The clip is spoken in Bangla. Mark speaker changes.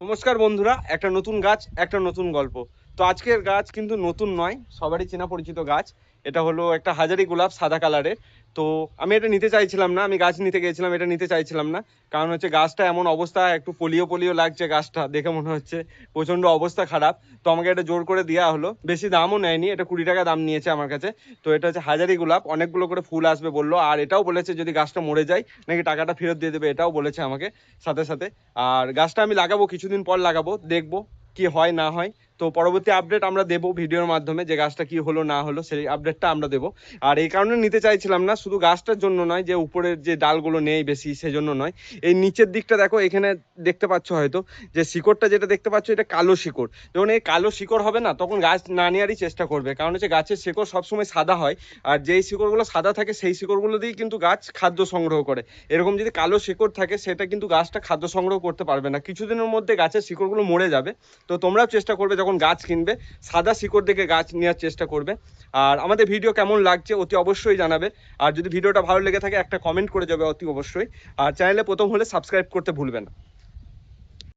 Speaker 1: নমস্কার বন্ধুরা, একটা নতুন গাছ একটা নতুন গল্প। তো আজকের গাছ কিন্তু নতুন নয়, সবারই চেনা পরিচিত গাছ। এটা হলো একটা হাজারি গোলাপ, সাদা কালারের। তো আমি এটা নিতে চাইছিলাম না, আমি গাছ নিতে গেছিলাম, এটা নিতে চাইছিলাম না। কারণ হচ্ছে গাছটা এমন অবস্থা, একটু পোলিও পোলিও লাগছে, গাছটা দেখে মনে হচ্ছে প্রচন্ড অবস্থা খারাপ। তো আমাকে এটা জোর করে দেওয়া হলো, বেশি দামও নেয়নি, এটা 20 টাকা দাম নিয়েছে আমার কাছে। তো এটা হচ্ছে হাজারি গোলাপ, অনেকগুলো করে ফুল আসবে বললো, আর এটাও বলেছে যদি গাছটা মরে যায় নাকি টাকাটা ফেরত দিয়ে দেবে, এটাও বলেছে আমাকে সাথে সাথে। আর গাছটা আমি লাগাবো, কিছুদিন পর লাগাবো, দেখবো কি হয় না হয়। তো পরবর্তী আপডেট আমরা দেবো ভিডিওর মাধ্যমে, যে গাছটা কি হলো না হলো সেই আপডেটটা আমরা দেবো। আর এই কারণে নিতে চাইছিলাম না, শুধু গাছটার জন্য নয়, যে উপরের যে ডালগুলো নেই বেশি সেজন্য নয়। এই নিচের দিকটা দেখো, এখানে দেখতে পাচ্ছ হয়তো, যে শিকড়টা যেটা দেখতে পাচ্ছ এটা কালো শিকড়। যখন এই কালো শিকড় হবে না, তখন গাছ না নেওয়ারই চেষ্টা করবে, কারণ হচ্ছে গাছের শিকড় সবসময় সাদা হয়। আর যেই শিকড়গুলো সাদা থাকে সেই শিকড়গুলো দিয়েই কিন্তু গাছ খাদ্য সংগ্রহ করে। এরকম যদি কালো শিকড় থাকে, সেটা কিন্তু গাছটা খাদ্য সংগ্রহ করতে পারবে না, কিছুদিনের মধ্যে গাছের শিকড়গুলো মরে যাবে। তো তোমরাও চেষ্টা করবে যখন গাছ কিনবে, সাদা শিকড় দেখে গাছ নেওয়ার চেষ্টা করবে। আর আমাদের ভিডিও কেমন লাগছে অতি অবশ্যই জানাবে। আর যদি ভিডিওটা ভালো লেগে থাকে একটা কমেন্ট করে যাবে অতি অবশ্যই। আর চ্যানেলে প্রথম হলে সাবস্ক্রাইব করতে ভুলবে না।